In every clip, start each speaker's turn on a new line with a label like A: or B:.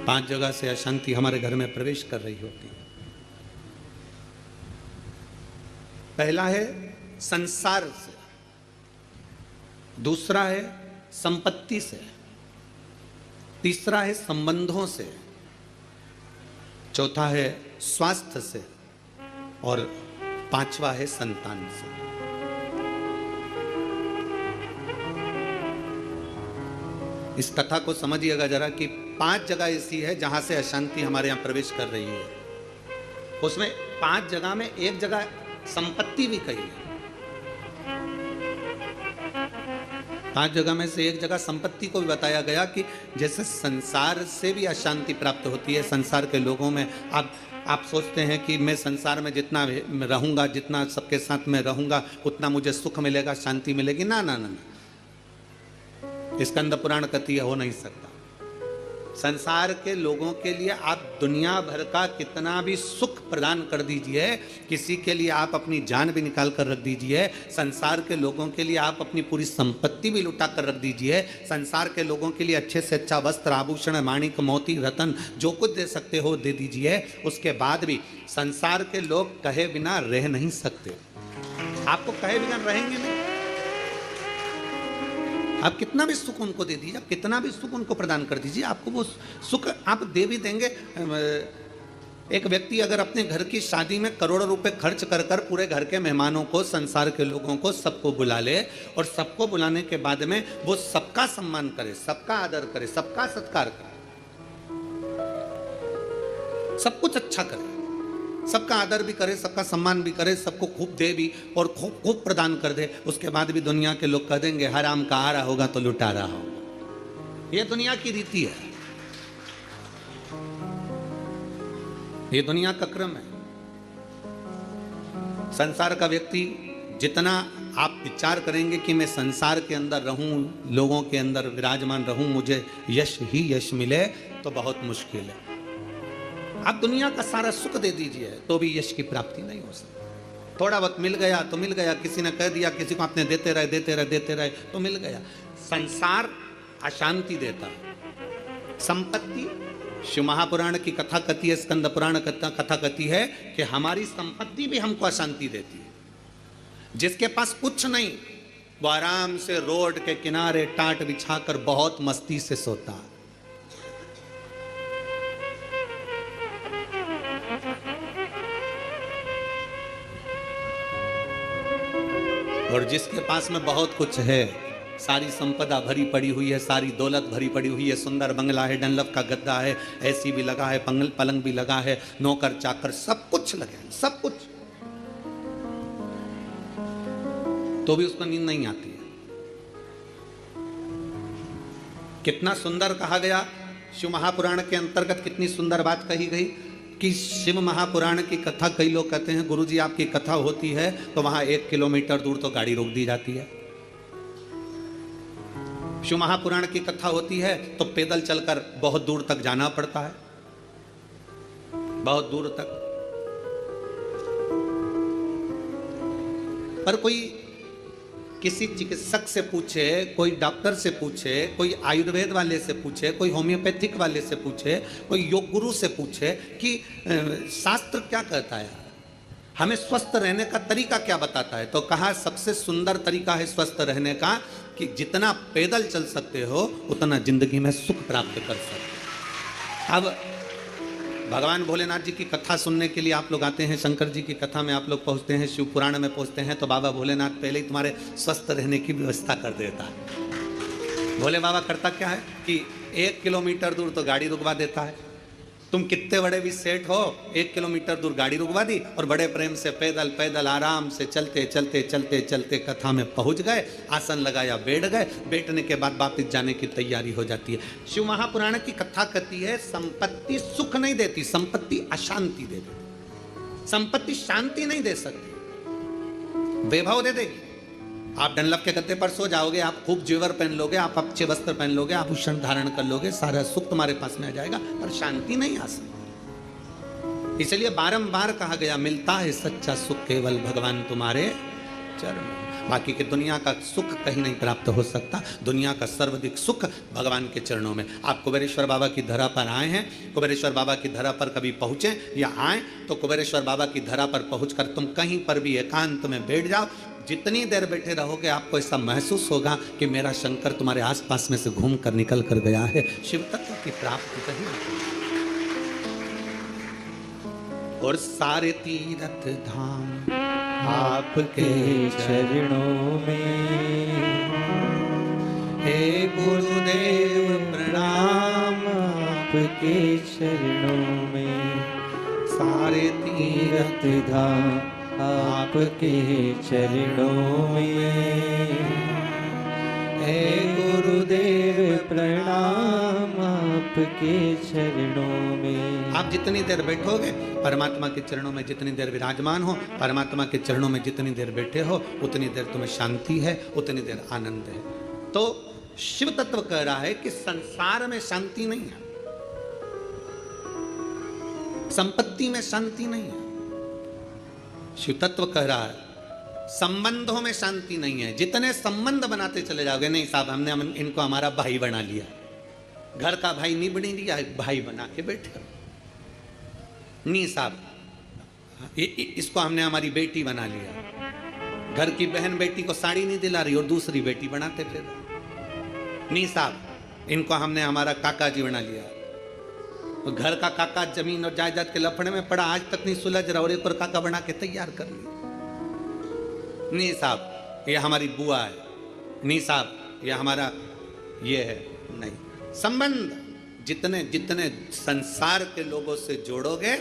A: 5 जगह से अशांति हमारे घर में प्रवेश कर रही होती है। पहला है संसार से, दूसरा है संपत्ति से, तीसरा है संबंधों से, चौथा है स्वास्थ्य से और पांचवा है संतान से। इस कथा को समझिएगा जरा कि 5 जगह ऐसी है जहां से अशांति हमारे यहां प्रवेश कर रही है। उसमें 5 जगह में एक जगह संपत्ति भी कही है। 5 जगह में से एक जगह संपत्ति को भी बताया गया कि जैसे संसार से भी अशांति प्राप्त होती है। संसार के लोगों में आप सोचते हैं कि मैं संसार में जितना रहूंगा, जितना सबके साथ में रहूंगा, उतना मुझे सुख मिलेगा, शांति मिलेगी। ना ना ना, ना। स्कंद पुराण कथी हो नहीं सकता। संसार के लोगों के लिए आप दुनिया भर का कितना भी सुख प्रदान कर दीजिए, किसी के लिए आप अपनी जान भी निकाल कर रख दीजिए, संसार के लोगों के लिए आप अपनी पूरी संपत्ति भी लुटा कर रख दीजिए, संसार के लोगों के लिए अच्छे से अच्छा वस्त्र, आभूषण, माणिक, मोती, रतन जो कुछ दे सकते हो दे दीजिए। उसके बाद भी संसार के लोग कहे बिना रह नहीं सकते। आपको कहे बिना रहेंगे नहीं। आप कितना भी सुख उनको दे दीजिए, आप कितना भी सुख उनको प्रदान कर दीजिए, आपको वो सुख आप दे भी देंगे। एक व्यक्ति अगर अपने घर की शादी में करोड़ों रुपए खर्च कर कर पूरे घर के मेहमानों को, संसार के लोगों को, सबको बुला ले और सबको बुलाने के बाद में वो सबका सम्मान करे, सबका आदर करे, सबका सत्कार करे, सब कुछ अच्छा करे, सबका आदर भी करे, सबका सम्मान भी करे, सबको खूब दे भी और खूब खूब प्रदान कर दे, उसके बाद भी दुनिया के लोग कह देंगे हराम का आ रहा होगा तो लुटा रहा होगा। ये दुनिया की रीति है, ये दुनिया का क्रम है। संसार का व्यक्ति जितना आप विचार करेंगे कि मैं संसार के अंदर रहूं, लोगों के अंदर विराजमान रहूं, मुझे यश ही यश मिले, तो बहुत मुश्किल है। आप दुनिया का सारा सुख दे दीजिए तो भी यश की प्राप्ति नहीं हो सकती। थोड़ा बहुत मिल गया तो मिल गया, किसी ने कह दिया, किसी को आपने देते रहे देते रहे देते रहे तो मिल गया। संसार अशांति देता है। संपत्ति, शिव महापुराण की कथा कथी है, स्कंद पुराण कथा कथी है कि हमारी संपत्ति भी हमको अशांति देती है। जिसके पास कुछ नहीं वो आराम से रोड के किनारे टाट बिछाकर बहुत मस्ती से सोता है। और जिसके पास में बहुत कुछ है, सारी संपदा भरी पड़ी हुई है, सारी दौलत भरी पड़ी हुई है, सुंदर बंगला है, डनलप का गद्दा है, एसी भी लगा है, पलंग भी लगा है, नौकर चाकर सब कुछ लगे हैं, सब कुछ, तो भी उसको नींद नहीं आती है। कितना सुंदर कहा गया शिव महापुराण के अंतर्गत, कितनी सुंदर बात कही गई कि शिव महापुराण की कथा, कई लोग कहते हैं गुरुजी आपकी कथा होती है तो वहां 1 किलोमीटर दूर तो गाड़ी रोक दी जाती है। शिव महापुराण की कथा होती है तो पैदल चलकर बहुत दूर तक जाना पड़ता है, बहुत दूर तक। पर कोई किसी चिकित्सक से पूछे, कोई डॉक्टर से पूछे, कोई आयुर्वेद वाले से पूछे, कोई होम्योपैथिक वाले से पूछे, कोई योग गुरु से पूछे कि शास्त्र क्या कहता है, हमें स्वस्थ रहने का तरीका क्या बताता है, तो कहा सबसे सुंदर तरीका है स्वस्थ रहने का कि जितना पैदल चल सकते हो उतना जिंदगी में सुख प्राप्त कर सकते हो। अब भगवान भोलेनाथ जी की कथा सुनने के लिए आप लोग आते हैं, शंकर जी की कथा में आप लोग पहुंचते हैं, शिव पुराण में पहुंचते हैं, तो बाबा भोलेनाथ पहले ही तुम्हारे स्वस्थ रहने की व्यवस्था कर देता है। भोले बाबा करता क्या है कि 1 किलोमीटर दूर तो गाड़ी रुकवा देता है। तुम कितने बड़े भी सेठ हो, 1 किलोमीटर दूर गाड़ी रुकवा दी और बड़े प्रेम से पैदल पैदल आराम से चलते चलते चलते चलते कथा में पहुंच गए, आसन लगाया, बैठ गए, बैठने के बाद वापिस जाने की तैयारी हो जाती है। शिव महापुराण की कथा कहती है संपत्ति सुख नहीं देती, संपत्ति अशांति दे देती। संपत्ति शांति नहीं दे सकती, वैभव दे देगी। आप डनलप के गद्दे पर सो जाओगे, आप खूब जेवर पहन लोगे, आप अच्छे वस्त्र पहन लोगे, आभूषण धारण कर लोगे, सारा सुख तुम्हारे पास में आ जाएगा, पर शांति नहीं आ सकती। इसलिए बारंबार कहा गया मिलता है सच्चा सुख केवल भगवान तुम्हारे चरण। बाकी के दुनिया का सुख कहीं नहीं प्राप्त हो सकता। दुनिया का सर्वाधिक सुख भगवान के चरणों में। आप कुबेरेश्वर बाबा की धरा पर आए हैं, कुबेरेश्वर बाबा की धरा पर कभी पहुँचें या आए तो कुबेरेश्वर बाबा की धरा पर पहुँचकर तुम कहीं पर भी एकांत में बैठ जाओ। जितनी देर बैठे रहोगे आपको ऐसा महसूस होगा कि मेरा शंकर तुम्हारे आसपास में से घूम कर निकल कर गया है। शिव तत्व की प्राप्ति कहीं और सारे तीर्थ धाम आपके चरणों में। हे गुरुदेव प्रणाम आपके चरणों में। सारे तीर्थ धाम आपके चरणों में। हे गुरुदेव प्रणाम आपके चरणों में। आप जितनी देर बैठोगे परमात्मा के चरणों में, जितनी देर विराजमान हो परमात्मा के चरणों में, जितनी देर बैठे हो उतनी देर तुम्हें शांति है, उतनी देर आनंद है। तो शिव तत्व कह रहा है कि संसार में शांति नहीं है, संपत्ति में शांति नहीं है। शिव तत्व कह रहा है संबंधों में शांति नहीं है। जितने संबंध बनाते चले जाओगे, नहीं साहब हमने इनको हमारा भाई बना लिया, घर का भाई नहीं बनी लिया, भाई बना के बैठे। नहीं साहब इसको हमने हमारी बेटी बना लिया, घर की बहन बेटी को साड़ी नहीं दिला रही और दूसरी बेटी बनाते फिर। नहीं साहब इनको हमने हमारा काका जी बना लिया, तो घर का काका जमीन और जायदाद के लफड़े में पड़ा, आज तक नहीं सुलझ रहा और एक और काका बना के तैयार कर लिया। नहीं साहब ये हमारी बुआ है, नहीं साहब ये हमारा ये है। नहीं, संबंध जितने जितने संसार के लोगों से जोड़ोगे,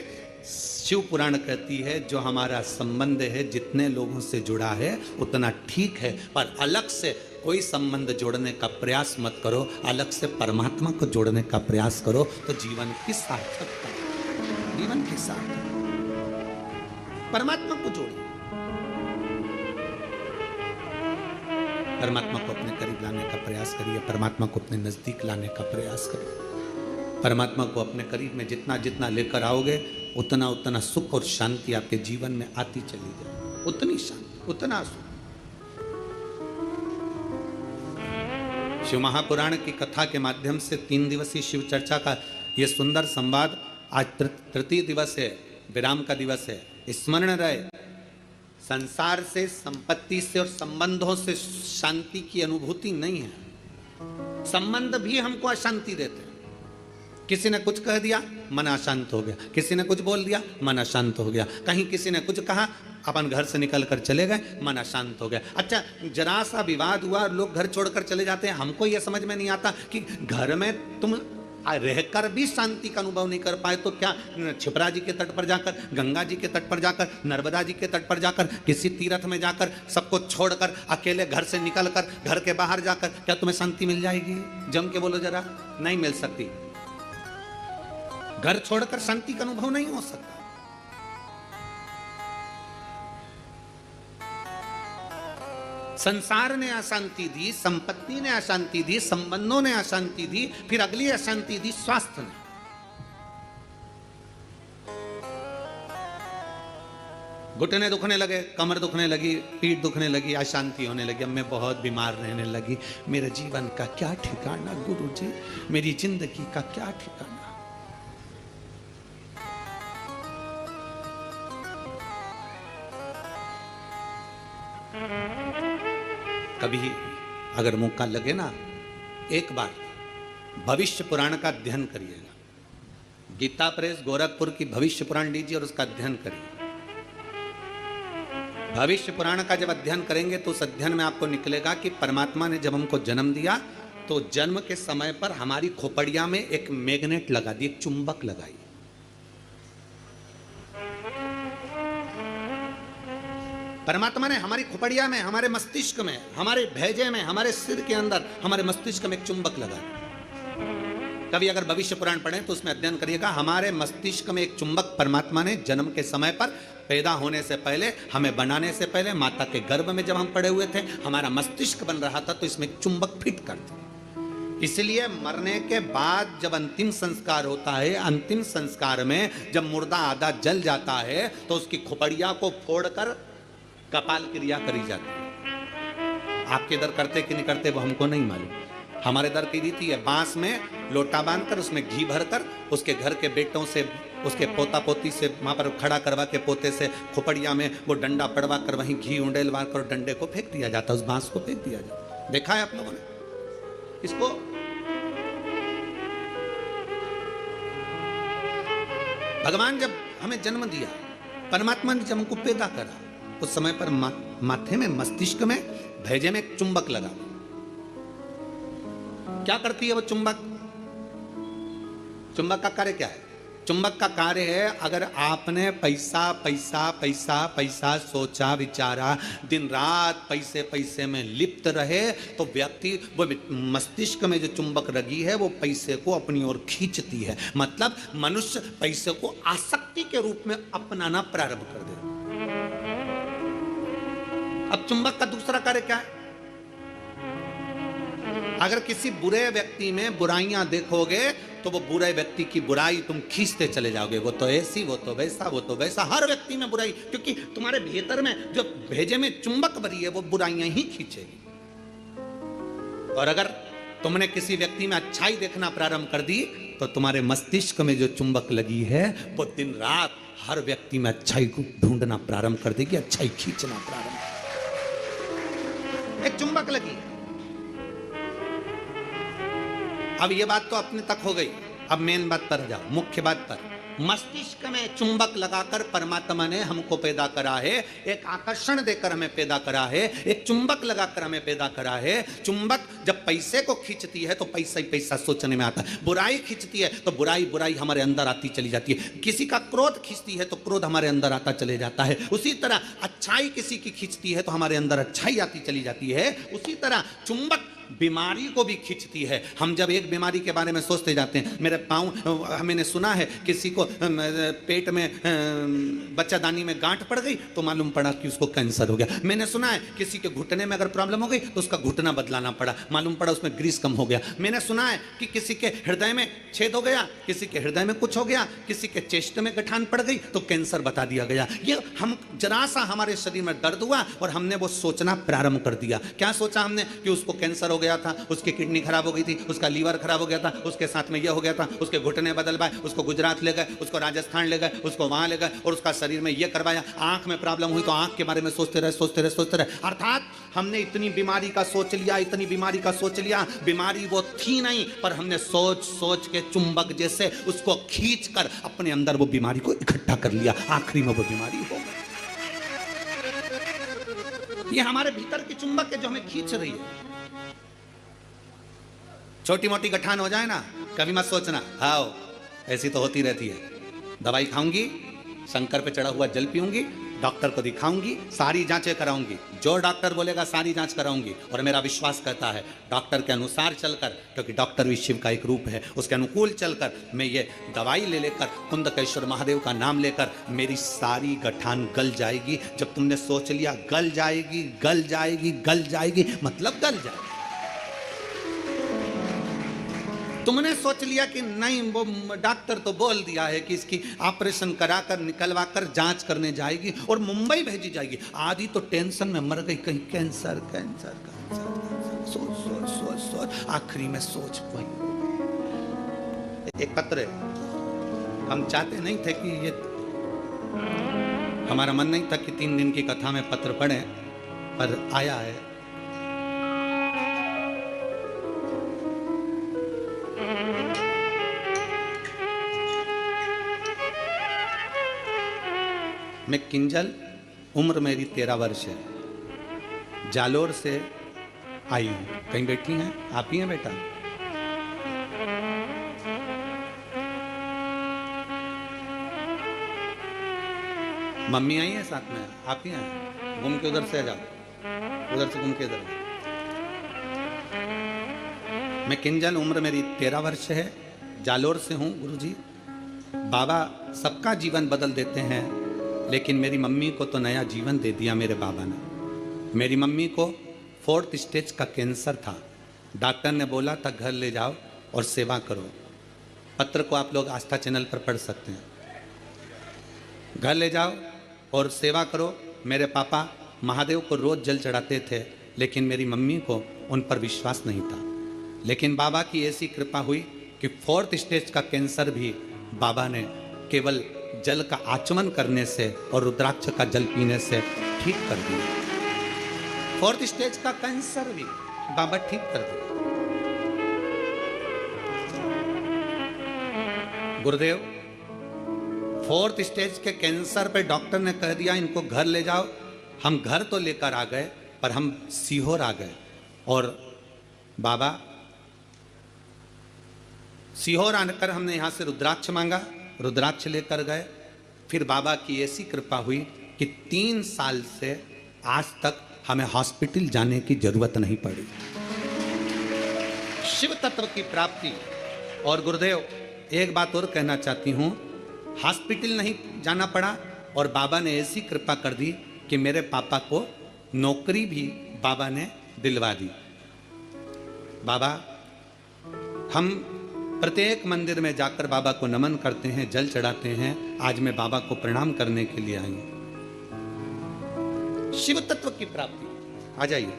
A: शिव पुराण कहती है जो हमारा संबंध है जितने लोगों से जुड़ा है उतना ठीक है, पर अलग से कोई संबंध जोड़ने का प्रयास मत करो। अलग से परमात्मा को जोड़ने का प्रयास करो तो जीवन की सार्थकता, जीवन के साथ परमात्मा को जोड़ो। परमात्मा को अपने करीब लाने का प्रयास करिए, परमात्मा को अपने नजदीक लाने का प्रयास करिए। परमात्मा को अपने करीब में जितना जितना लेकर आओगे उतना उतना सुख और शांति आपके जीवन में आती चली जाए, उतनी शांति उतना सुख। शिव महापुराण की कथा के माध्यम से 3 दिवसीय शिव चर्चा का यह सुंदर संवाद आज तृतीय दिवस है, विराम का दिवस है। स्मरण रहे संसार से, संपत्ति से और संबंधों से शांति की अनुभूति नहीं है। संबंध भी हमको अशांति देते हैं। किसी ने कुछ कह दिया मन अशांत हो गया, किसी ने कुछ बोल दिया मन अशांत हो गया, कहीं किसी ने कुछ कहा अपन घर से निकल कर चले गए मन अशांत हो गया। अच्छा जरा सा विवाद हुआ लोग घर छोड़कर चले जाते हैं। हमको यह समझ में नहीं आता कि घर में तुम रहकर भी शांति का अनुभव नहीं कर पाए तो क्या छिपरा जी के तट पर जाकर, गंगा जी के तट पर जाकर, नर्मदा जी के तट पर जाकर, किसी तीर्थ में जाकर सबको छोड़कर अकेले घर से निकलकर घर के बाहर जाकर क्या तुम्हें शांति मिल जाएगी? जम के बोलो जरा, नहीं मिल सकती। घर छोड़कर शांति का अनुभव नहीं हो सकता। संसार ने अशांति दी, संपत्ति ने अशांति दी, संबंधों ने अशांति दी, फिर अगली अशांति दी स्वास्थ्य ने। घुटने दुखने लगे, कमर दुखने लगी, पीठ दुखने लगी, अशांति होने लगी, अब मैं बहुत बीमार रहने लगी, मेरे जीवन का क्या ठिकाना गुरुजी, मेरी जिंदगी का क्या ठिकाना। कभी अगर मौका लगे ना, एक बार भविष्य पुराण का अध्ययन करिएगा। गीता प्रेस गोरखपुर की भविष्य पुराण लीजिए और उसका अध्ययन करिए। भविष्य पुराण का जब अध्ययन करेंगे तो उस अध्ययन में आपको निकलेगा कि परमात्मा ने जब हमको जन्म दिया तो जन्म के समय पर हमारी खोपड़िया में एक मैग्नेट लगा दी, एक चुंबक लगाई। परमात्मा ने हमारी खोपड़िया में, हमारे मस्तिष्क में, हमारे भेजे में, हमारे सिर के अंदर, हमारे मस्तिष्क में एक चुंबक लगा। कभी अगर भविष्य पुराण पढ़ें तो उसमें अध्ययन करिएगा, हमारे मस्तिष्क में एक चुंबक परमात्मा ने जन्म के समय पर, पैदा होने से पहले, हमें बनाने से पहले, माता के गर्भ में जब हम पड़े हुए थे, हमारा मस्तिष्क बन रहा था तो इसमें एक चुंबक फिट कर दिया। इसलिए मरने के बाद जब अंतिम संस्कार होता है, अंतिम संस्कार में जब मुर्दा आधा जल जाता है तो उसकी खोपड़िया को फोड़कर कपाल क्रिया करी जाती है। आपके इधर करते कि नहीं करते वो हमको नहीं मालूम। हमारे इधर की रीति है, बांस में लोटा बांधकर उसमें घी भरकर उसके घर के बेटों से, उसके पोता पोती से वहां पर खड़ा करवा के पोते से खोपड़िया में वो डंडा पड़वा कर वहीं घी उंडेलवा कर डंडे को फेंक दिया जाता, उस बांस को फेंक दिया जाता। देखा है आप लोगों ने इसको? भगवान जब हमें जन्म दिया, परमात्मा ने जब हमको पैदा करा, उस समय पर माथे में, मस्तिष्क में, भेजे में एक चुंबक लगा। क्या करती है वो चुंबक? चुंबक का कार्य क्या है? चुंबक का कार्य है, अगर आपने पैसा पैसा पैसा पैसा सोचा विचारा, दिन रात पैसे पैसे में लिप्त रहे, तो व्यक्ति वो मस्तिष्क में जो चुंबक लगी है वो पैसे को अपनी ओर खींचती है। मतलब मनुष्य पैसे को आसक्ति के रूप में अपनाना प्रारंभ कर दे। अब चुंबक का दूसरा कार्य क्या है? अगर किसी बुरे व्यक्ति में बुराइयां देखोगे तो वो बुरे व्यक्ति की बुराई तुम खींचते चले जाओगे। वो तो ऐसी, वो तो वैसा, वो तो वैसा, हर व्यक्ति में बुराई, क्योंकि तुम्हारे भीतर में जो भेजे में चुंबक भरी है वो बुराइयां ही खींचेगी। और अगर तुमने किसी व्यक्ति में अच्छाई देखना प्रारंभ कर दी तो तुम्हारे मस्तिष्क में जो चुंबक लगी है वो दिन रात हर व्यक्ति में अच्छाई को ढूंढना प्रारंभ कर देगी, अच्छाई खींचना प्रारंभ। एक चुंबक लगी। अब ये बात तो अपने तक हो गई, अब मेन बात पर जाओ, मुख्य बात पर। मस्तिष्क में चुंबक लगाकर परमात्मा ने हमको पैदा करा है, एक आकर्षण देकर हमें पैदा करा है, एक चुंबक लगाकर हमें पैदा करा है। चुंबक जब पैसे को खींचती है तो पैसा ही पैसा सोचने में आता है, बुराई खींचती है तो बुराई बुराई हमारे अंदर आती चली जाती है, किसी का क्रोध खींचती है तो क्रोध हमारे अंदर आता चले जाता है। उसी तरह अच्छाई किसी की खींचती है तो हमारे अंदर अच्छाई आती चली जाती है। उसी तरह चुंबक बीमारी को भी खींचती है। हम जब एक बीमारी के बारे में सोचते जाते हैं, मेरे पाँव, मैंने सुना है किसी को पेट में बच्चादानी में गांठ पड़ गई तो मालूम पड़ा कि उसको कैंसर हो गया। मैंने सुना है किसी के घुटने में अगर प्रॉब्लम हो गई तो उसका घुटना बदलाना पड़ा, मालूम पड़ा उसमें ग्रीस कम हो गया। मैंने सुना है कि किसी के हृदय में छेद हो गया, किसी के हृदय में कुछ हो गया, किसी के चेस्ट में गठान पड़ गई तो कैंसर बता दिया गया। ये हम जरा सा हमारे शरीर में दर्द हुआ और हमने वो सोचना प्रारंभ कर दिया। क्या सोचा हमने? कि उसको कैंसर हो गया था, उसकी किडनी खराब हो गई थी, उसका लीवर खराब हो गया था, उसके साथ में यह हो गया था, उसके घुटने बदल पाए, उसको गुजरात ले गए, उसको राजस्थान ले गए, उसको वहां ले गए और उसका शरीर में यह करवाया। आंख में प्रॉब्लम हुई तो आंख के बारे में सोचते रहे सोचते रहे सोचते रहे। अर्थात हमने इतनी बीमारी का सोच लिया, इतनी बीमारी का सोच लिया, बीमारी वो थी नहीं, पर हमने सोच सोच के चुंबक जैसे उसको खींच कर अपने अंदर वो बीमारी को इकट्ठा कर लिया, आखिरी में वो बीमारी हो गई। ये हमारे भीतर की चुंबक है जो हमें खींच रही है। छोटी मोटी गठान हो जाए ना, कभी मत सोचना हाँ ऐसी तो होती रहती है, दवाई खाऊंगी, शंकर पे चढ़ा हुआ जल पीऊंगी, डॉक्टर को दिखाऊंगी, सारी जांचें कराऊंगी, जो डॉक्टर बोलेगा सारी जांच कराऊंगी। और मेरा विश्वास कहता है डॉक्टर के अनुसार चलकर, क्योंकि डॉक्टर भी शिव का एक रूप है, उसके अनुकूल चलकर मैं ये दवाई ले लेकर कुंदकेश्वर महादेव का नाम लेकर मेरी सारी गठान गल जाएगी। जब तुमने सोच लिया गल जाएगी गल जाएगी गल जाएगी, मतलब गल जाएगी। तुमने सोच लिया कि नहीं, वो डॉक्टर तो बोल दिया है कि इसकी ऑपरेशन कराकर निकलवा कर जांच करने जाएगी और मुंबई भेजी जाएगी। आधी तो टेंशन में मर गई, कहीं कैंसर कैंसर कैंसर, सोच सोच सोच सोच, आखिरी में सोच वही। एक पत्र है, हम चाहते नहीं थे कि ये, हमारा मन नहीं था कि 3 दिन की कथा में पत्र पढ़े, पर आया है। मैं किंजल, उम्र मेरी 13 वर्ष है, जालोर से आई हूँ। कहीं बैठी हैं? आप ही हैं बेटा? मम्मी आई है साथ में? आप ही हैं? घूम के उधर से आ जाओ, उधर से घूम के इधर। मैं किंजल, उम्र मेरी 13 वर्ष है, जालोर से हूँ। गुरुजी, बाबा सबका जीवन बदल देते हैं, लेकिन मेरी मम्मी को तो नया जीवन दे दिया मेरे बाबा ने। मेरी मम्मी को 4th स्टेज का कैंसर था, डॉक्टर ने बोला था घर ले जाओ और सेवा करो। पत्र को आप लोग आस्था चैनल पर पढ़ सकते हैं। घर ले जाओ और सेवा करो। मेरे पापा महादेव को रोज जल चढ़ाते थे, लेकिन मेरी मम्मी को उन पर विश्वास नहीं था। लेकिन बाबा की ऐसी कृपा हुई कि 4th स्टेज का कैंसर भी बाबा ने केवल जल का आचमन करने से और रुद्राक्ष का जल पीने से ठीक कर दिया। 4th स्टेज का कैंसर भी बाबा ठीक कर दिया। गुरुदेव 4th स्टेज के कैंसर पे डॉक्टर ने कह दिया इनको घर ले जाओ। हम घर तो लेकर आ गए पर हम सीहोर आ गए और बाबा सीहोर आकर हमने यहाँ से रुद्राक्ष मांगा, रुद्राक्ष लेकर गए। फिर बाबा की ऐसी कृपा हुई कि 3 साल से आज तक हमें हॉस्पिटल जाने की जरूरत नहीं पड़ी। शिव तत्व की प्राप्ति। और गुरुदेव एक बात और कहना चाहती हूँ, हॉस्पिटल नहीं जाना पड़ा और बाबा ने ऐसी कृपा कर दी कि मेरे पापा को नौकरी भी बाबा ने दिलवा दी। बाबा हम प्रत्येक मंदिर में जाकर बाबा को नमन करते हैं, जल चढ़ाते हैं। आज मैं बाबा को प्रणाम करने के लिए आई हूं। शिव तत्व की प्राप्ति। आ जाइए।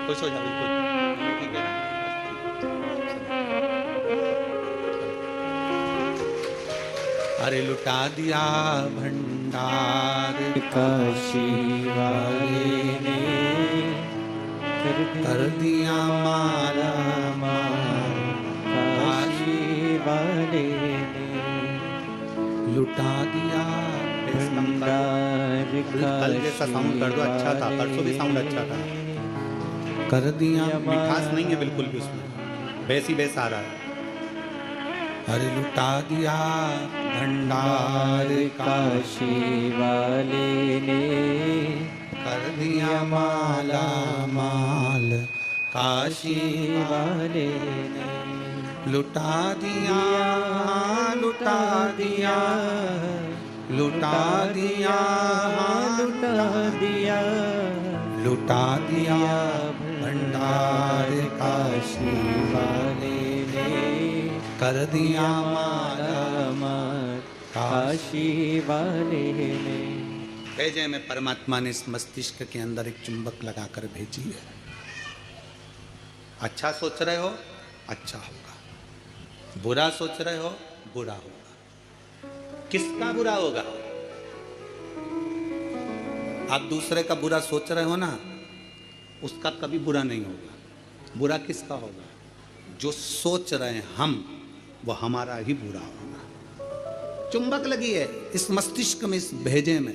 A: खुश हो जा बिल्कुल, ठीक है ना? अरे लुटा दिया भंडार
B: काशी वाले ने,
A: कर दिया माला माल।
B: काशी वाले ने
A: लुटा दिया
B: भंडार।
A: कल जैसा साउंड कर दो, अच्छा था। परसों भी साउंड अच्छा था। कर दिया, मिठास नहीं है बिल्कुल भी उसमें, वैसी बेस आ रहा है। अरे लुटा दिया भंडार
B: काशी वाले ने,
A: कर दिया माला माल। काशी
B: वाले ने
A: लुटा दिया, लुटा दिया, लुटा दिया,
B: लुटा दिया,
A: लुटा दिया
B: भंडार काशी वाले ने,
A: कर दिया
B: माला माल। काशी वाले ने
A: भेजे में परमात्मा ने इस मस्तिष्क के अंदर एक चुंबक लगाकर भेजी है। अच्छा सोच रहे हो अच्छा होगा, बुरा सोच रहे हो बुरा होगा। किसका बुरा होगा? आप दूसरे का बुरा सोच रहे हो ना, उसका कभी बुरा नहीं होगा। बुरा किसका होगा? जो सोच रहे हैं हम, वो हमारा ही बुरा होगा। चुंबक लगी है इस मस्तिष्क में, इस भेजे में।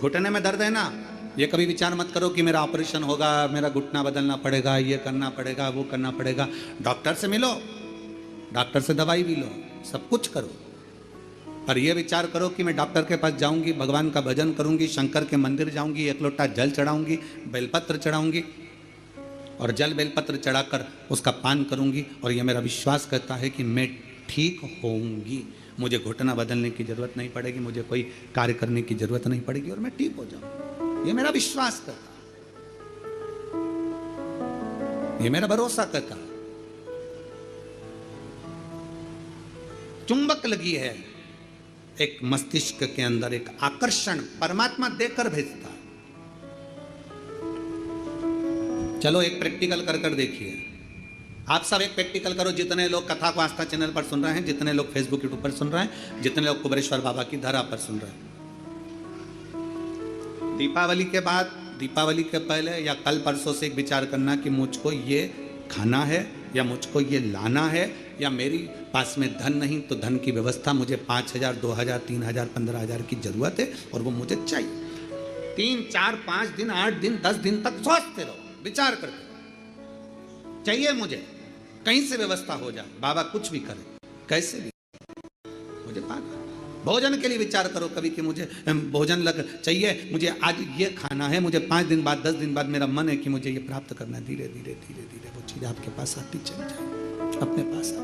A: घुटने में दर्द है ना, ये कभी विचार मत करो कि मेरा ऑपरेशन होगा, मेरा घुटना बदलना पड़ेगा, ये करना पड़ेगा, वो करना पड़ेगा। डॉक्टर से मिलो, डॉक्टर से दवाई भी लो, सब कुछ करो। पर यह विचार करो कि मैं डॉक्टर के पास जाऊंगी, भगवान का भजन करूंगी, शंकर के मंदिर जाऊंगी, एक लोटा जल चढ़ाऊंगी, बेलपत्र चढ़ाऊंगी और जल बेलपत्र चढ़ाकर उसका पान करूंगी और यह मेरा विश्वास करता है कि मैं ठीक होऊंगी, मुझे घुटना बदलने की जरूरत नहीं पड़ेगी, मुझे कोई कार्य करने की जरूरत नहीं पड़ेगी और मैं ठीक हो जाऊंगी। ये मेरा विश्वास करता है, ये मेरा भरोसा करता है। चुंबक लगी है एक मस्तिष्क के अंदर, एक आकर्षण परमात्मा देकर भेजता है। चलो एक प्रैक्टिकल कर कर देखिए। आप सब एक प्रैक्टिकल करो। जितने लोग कथा को आस्था चैनल पर सुन रहे हैं, जितने लोग फेसबुक यूट्यूब पर सुन रहे हैं, जितने लोग कुबेरेश्वर बाबा की धरा पर सुन रहे हैं, दीपावली के बाद, दीपावली के पहले या कल परसों से एक विचार करना कि मुझको ये खाना है या मुझको ये लाना है, या मेरी पास में धन नहीं तो धन की व्यवस्था, मुझे 5,000 2,000 3,000 15,000 की जरूरत है और वो मुझे चाहिए। 3 4 5 दिन 8 दिन 10 दिन तक सोचते रहो, विचार करते रहो, चाहिए मुझे, कहीं से व्यवस्था हो जाए, बाबा कुछ भी करे, कैसे भी मुझे पाना। भोजन के लिए विचार करो कभी कि मुझे भोजन लग चाहिए, मुझे आज ये खाना है, मुझे 5 दिन बाद 10 दिन बाद मेरा मन है कि मुझे ये प्राप्त करना है। धीरे धीरे धीरे धीरे वो चीज़ आपके पास आती चली जाए, अपने पास आ।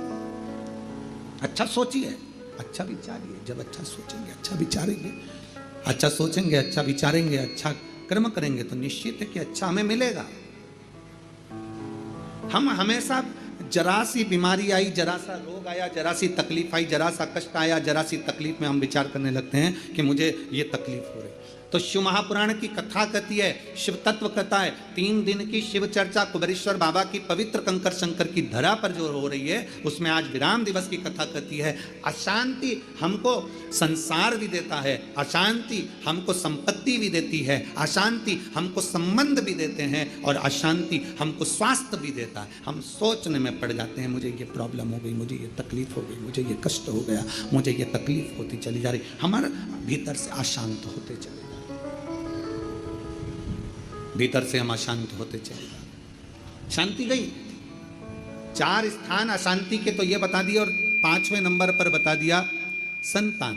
A: अच्छा सोचिए, अच्छा विचारिए। जब अच्छा सोचेंगे, अच्छा विचारेंगे, अच्छा सोचेंगे, अच्छा विचारेंगे, अच्छा कर्म करेंगे तो निश्चित है कि अच्छा हमें मिलेगा। हम हमेशा जरा सी बीमारी आई, जरा सा रोग आया, जरा सी तकलीफ आई, जरा सा कष्ट आया, जरा सी तकलीफ में हम विचार करने लगते हैं कि मुझे ये तकलीफ हो रही। तो शिव महापुराण की कथा कहती है, शिव तत्व कथा है, 3 दिन की शिव चर्चा कुबेरेश्वर बाबा की पवित्र कंकर शंकर की धरा पर जो हो रही है, उसमें आज विराम दिवस की कथा कहती है। अशांति हमको संसार भी देता है, अशांति हमको संपत्ति भी देती है, अशांति हमको संबंध भी देते हैं, और अशांति हमको स्वास्थ्य भी देता है। हम सोचने में पड़ जाते हैं, मुझे ये प्रॉब्लम हो गई, मुझे ये तकलीफ हो गई, मुझे ये कष्ट हो गया, मुझे ये तकलीफ होती चली जा रही, हमारे भीतर से अशांत होते चले, भीतर से हम अशांत होते चले जाते। शांति गई। 4 स्थान अशांति के तो ये बता दिए, और 5वें नंबर पर बता दिया संतान।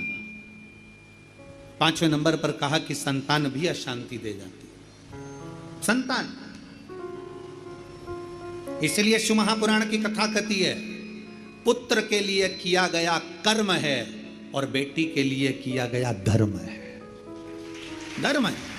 A: 5वें नंबर पर कहा कि संतान भी अशांति दे जाती है। संतान, इसलिए शिव महापुराण की कथा कहती है, पुत्र के लिए किया गया कर्म है और बेटी के लिए किया गया धर्म है। धर्म है,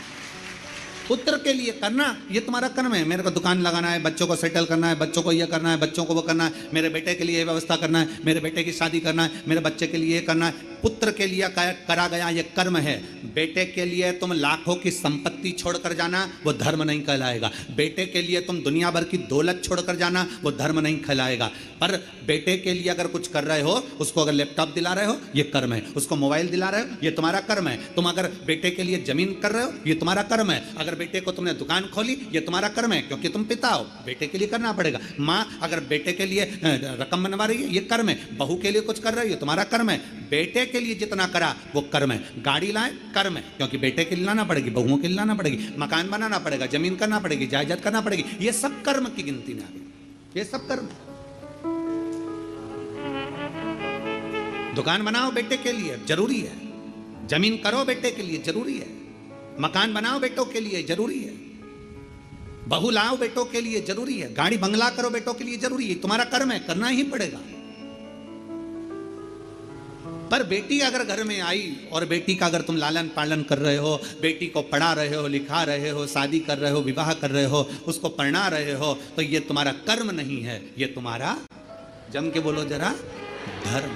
A: पुत्र के लिए करना ये तुम्हारा कर्म है। मेरे को दुकान लगाना है, बच्चों को सेटल करना है, बच्चों को ये करना है, बच्चों को वो करना है, मेरे बेटे के लिए ये व्यवस्था करना है, मेरे बेटे की शादी करना है, मेरे बच्चे के लिए ये करना है। पुत्र के लिए करा गया ये कर्म है। बेटे के लिए तुम लाखों की संपत्ति छोड़कर जाना, वो धर्म नहीं कहलाएगा। बेटे के लिए तुम दुनिया भर की दौलत छोड़कर जाना, वो धर्म नहीं कहलाएगा। पर बेटे के लिए अगर कुछ कर रहे हो, उसको अगर लैपटॉप दिला रहे हो, ये कर्म है। उसको मोबाइल दिला रहे हो, ये तुम्हारा कर्म है। तुम अगर बेटे के लिए जमीन कर रहे हो, ये तुम्हारा कर्म है। अगर बेटे को तुमने दुकान खोली, ये तुम्हारा कर्म है, क्योंकि तुम पिता हो, बेटे के लिए करना पड़ेगा। माँ अगर बेटे के लिए रकम बनवा रही है, ये कर्म है। बहू के लिए कुछ कर रही है, तुम्हारा कर्म है। बेटे के लिए जितना करा वो कर्म है। गाड़ी लाए, कर्म है, क्योंकि बेटे के लिए लाना पड़ेगी, बहुओं के लिए लाना पड़ेगी, मकान बनाना पड़ेगा, जमीन करना पड़ेगी, जायदाद करना पड़ेगी। ये सब कर्म की गिनती में आ गई, ये सब कर्म। दुकान बनाओ बेटे के लिए, जरूरी है। जमीन करो बेटे के लिए, जरूरी है। मकान बनाओ बेटों के लिए, जरूरी है। बहू लाओ बेटों के लिए, जरूरी है। गाड़ी बंगला करो बेटों के लिए, जरूरी है। तुम्हारा कर्म है, करना ही पड़ेगा। पर बेटी अगर घर में आई और बेटी का अगर तुम लालन पालन कर रहे हो, बेटी को पढ़ा रहे हो, लिखा रहे हो, शादी कर रहे हो, विवाह कर रहे हो, उसको पढ़ा रहे हो, तो ये तुम्हारा कर्म नहीं है, ये तुम्हारा, जम के बोलो जरा, धर्म।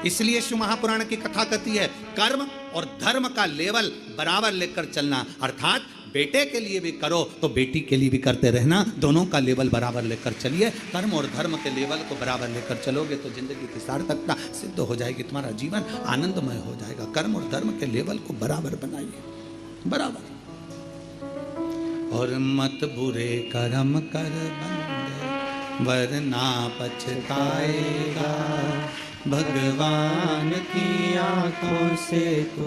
A: इसलिए शिव महापुराण की कथा कहती है, कर्म और धर्म का लेवल बराबर लेकर चलना। अर्थात बेटे के लिए भी करो तो बेटी के लिए भी करते रहना, दोनों का लेवल बराबर लेकर चलिए। कर्म और धर्म के लेवल को बराबर लेकर चलोगे तो जिंदगी की सार्थकता सिद्ध हो जाएगी, तुम्हारा जीवन आनंदमय हो जाएगा। कर्म और धर्म के लेवल को बराबर बनाइए, बराबर। और मत बुरे कर्म कर बंदे, वरना पछताएगा।
B: भगवान की आंखों से तू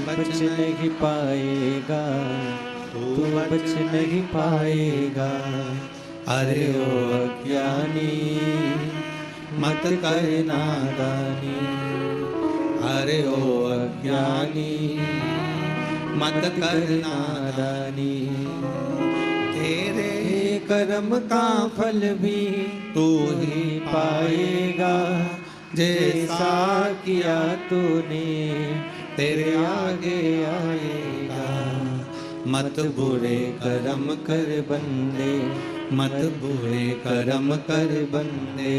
B: बच नहीं पाएगा, तू बच नहीं पाएगा।
A: अरे
B: ओ अज्ञानी मत कर नादानी, अरे ओ अज्ञानी मत कर नादानी। तेरे कर्म का फल भी तू ही पाएगा, जैसा किया तूने तेरे आगे आएगा। मत बुरे कर्म कर बंदे, मत बुरे कर्म कर बंदे,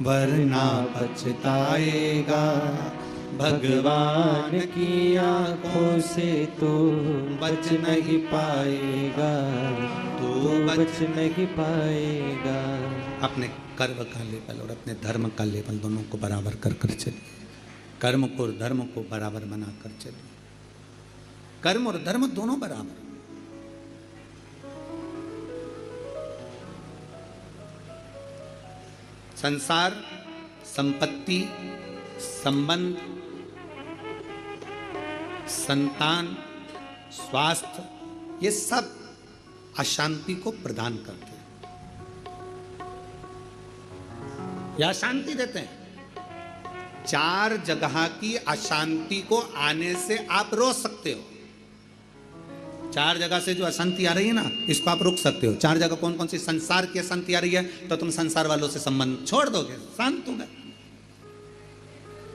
B: वरना पछताएगा। भगवान की आंखों से तू बच नहीं पाएगा, तू बच नहीं पाएगा।
A: अपने कर्म का लेवल और अपने धर्म का लेवल दोनों को बराबर कर कर चलिए। कर्म को और धर्म को बराबर बना कर चलिए। कर्म और धर्म दोनों बराबर। संसार, संपत्ति, संबंध, संतान, स्वास्थ्य, ये सब अशांति को प्रदान करते हैं या शांति देते हैं। 4 जगह की अशांति को आने से आप रोक सकते हो। 4 जगह से जो अशांति आ रही है ना, इसको आप रोक सकते हो। 4 जगह कौन कौन सी? संसार की अशांति आ रही है तो तुम संसार वालों से संबंध छोड़ दोगे, शांत हो गए।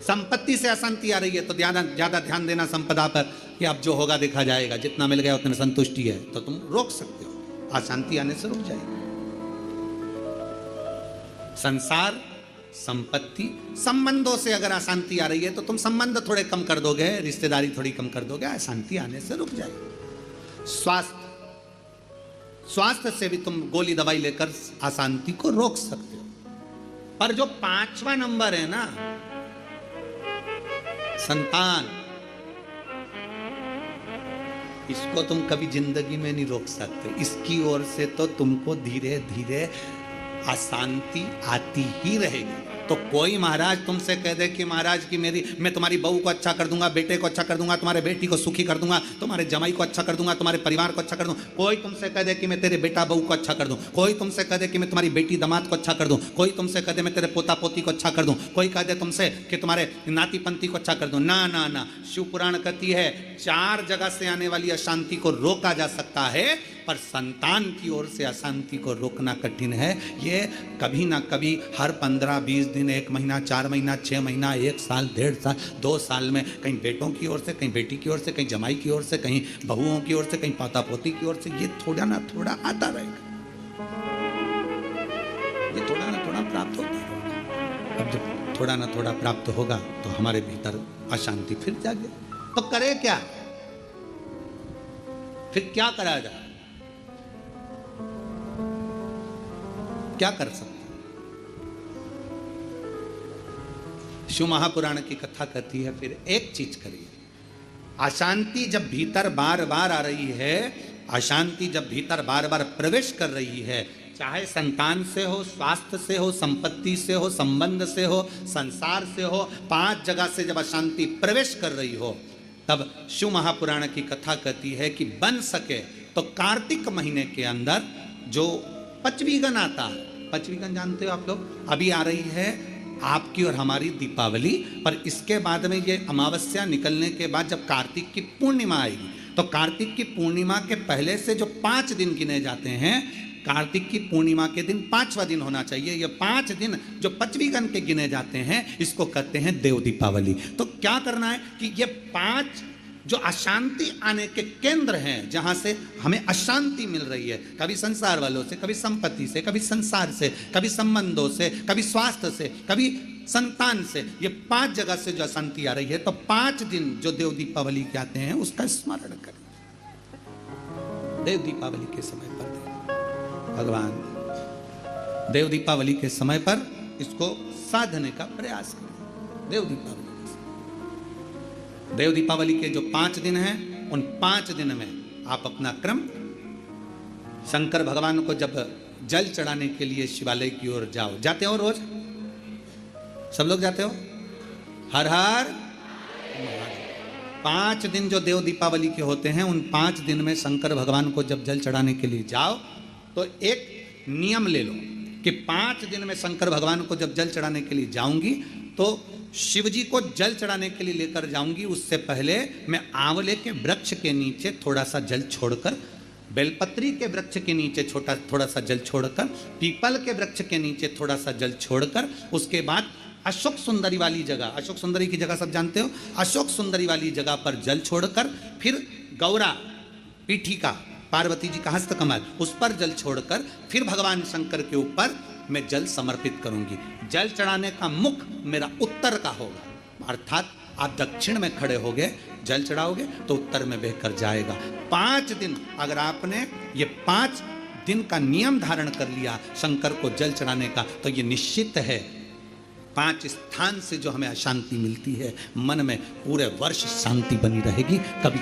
A: संपत्ति से अशांति आ रही है तो ज्यादा ध्यान देना संपदा पर कि अब जो होगा देखा जाएगा, जितना मिल गया उतने संतुष्टि है, तो तुम रोक सकते हो, अशांति आने से रुक जाएगी। संसार, संपत्ति, संबंधों से अगर अशांति आ रही है तो तुम संबंध थोड़े कम कर दोगे, रिश्तेदारी थोड़ी कम कर दोगे, अशांति आने से रुक जाएगी। स्वास्थ्य से भी तुम गोली दवाई लेकर अशांति को रोक सकते हो। पर जो 5वां नंबर है ना, संतान, इसको तुम कभी जिंदगी में नहीं रोक सकते। इसकी ओर से तो तुमको धीरे धीरे अशांति आती ही रहेगी। तो कोई महाराज तुमसे कह दे कि महाराज की मैं तुम्हारी बहू को अच्छा कर दूंगा, बेटे को अच्छा कर दूंगा, तुम्हारे बेटी को सुखी कर दूंगा, तुम्हारे जमाई को अच्छा कर दूंगा, तुम्हारे परिवार को अच्छा कर दूंगा। कोई तुमसे कह दे कि मैं तेरे बेटा बहू को अच्छा कर दूं, कोई तुमसे कह दे कि मैं तुम्हारी बेटी दामाद को अच्छा कर दूं, कोई तुमसे कह दे मैं तेरे पोता पोती को अच्छा कर दूं, कोई कह दे तुमसे कि तुम्हारे नाती पंती को अच्छा कर दूं। ना ना ना, शिव पुराण कहती है 4 जगह से आने वाली अशांति को रोका जा सकता है, पर संतान की ओर से अशांति को रोकना कठिन है। ये कभी ना कभी हर 15-20 दिन, 1 महीना, 4 महीना, 6 महीना, 1 साल, 1.5 साल, 2 साल में कहीं बेटों की ओर से, कहीं बेटी की ओर से, कहीं जमाई की ओर से, कहीं बहुओं की ओर से, कहीं पोता पोती की ओर से, ये थोड़ा ना थोड़ा आता रहेगा, ये थोड़ा ना थोड़ा प्राप्त होता रहेगा। अब जब थोड़ा ना थोड़ा प्राप्त होगा तो हमारे भीतर अशांति फिर जागे। तो करे क्या? फिर क्या करा जाए? क्या कर सकते? शिव महापुराण की कथा कहती है, फिर एक चीज करिए। अशांति जब भीतर बार बार आ रही है, अशांति जब भीतर बार बार प्रवेश कर रही है, चाहे संतान से हो, स्वास्थ्य से हो, संपत्ति से हो, संबंध से हो, संसार से हो, 5 जगह से जब अशांति प्रवेश कर रही हो, तब शिव महापुराण की कथा कहती है कि बन सके तो कार्तिक महीने के अंदर जो पचवीगन आता है, पचवीगन जानते हो आप लोग, अभी आ रही है आपकी और हमारी दीपावली, पर इसके बाद में ये अमावस्या निकलने के बाद जब कार्तिक की पूर्णिमा आएगी, तो कार्तिक की पूर्णिमा के पहले से जो 5 दिन गिने जाते हैं, कार्तिक की पूर्णिमा के दिन 5वां दिन होना चाहिए। ये 5 दिन जो पचवीगन के गिने जाते हैं, इसको कहते हैं देव दीपावली। तो क्या करना है कि ये 5 जो अशांति आने के केंद्र हैं, जहां से हमें अशांति मिल रही है, कभी संसार वालों से, कभी संपत्ति से, कभी संसार से, कभी संबंधों से, कभी स्वास्थ्य से, कभी संतान से, ये 5 जगह से जो अशांति आ रही है, तो 5 दिन जो देव दीपावली के आते हैं उसका स्मरण करें। देव दीपावली के समय पर भगवान देव दीपावली के समय पर इसको साधने का प्रयास करें। देव दीपावली के जो 5 दिन हैं, उन 5 दिन में आप अपना क्रम, शंकर भगवान को जब जल चढ़ाने के लिए शिवालय की ओर जाओ, जाते हो रोज? सब लोग जाते हो? हर हर महादेव। 5 दिन जो देव दीपावली के होते हैं, उन 5 दिन में शंकर भगवान को जब जल चढ़ाने के लिए जाओ तो एक नियम ले लो कि 5 दिन में शंकर भगवान को जब जल चढ़ाने के लिए जाऊंगी तो शिव जी को जल चढ़ाने के लिए लेकर जाऊंगी, उससे पहले मैं आंवले के वृक्ष के नीचे थोड़ा सा जल छोड़कर, बेलपत्री के वृक्ष के नीचे थोड़ा सा जल छोड़कर, पीपल के वृक्ष के नीचे थोड़ा सा जल छोड़कर, उसके बाद अशोक सुंदरी वाली जगह, अशोक सुंदरी की जगह सब जानते हो, अशोक सुंदरी वाली जगह पर जल छोड़कर, फिर गौरा पीठिका, पार्वती जी का हस्तकमल, उस पर जल छोड़कर फिर भगवान शंकर के ऊपर मैं जल समर्पित करूंगी। जल चढ़ाने का मुख मेरा उत्तर का होगा, अर्थात आप दक्षिण में खड़े होगे, जल चढ़ाओगे तो उत्तर में बहकर जाएगा। 5 दिन अगर आपने ये 5 दिन का नियम धारण कर लिया शंकर को जल चढ़ाने का, तो ये निश्चित है 5 स्थान से जो हमें अशांति मिलती है, मन में पूरे वर्ष शांति बनी रहेगी। कभी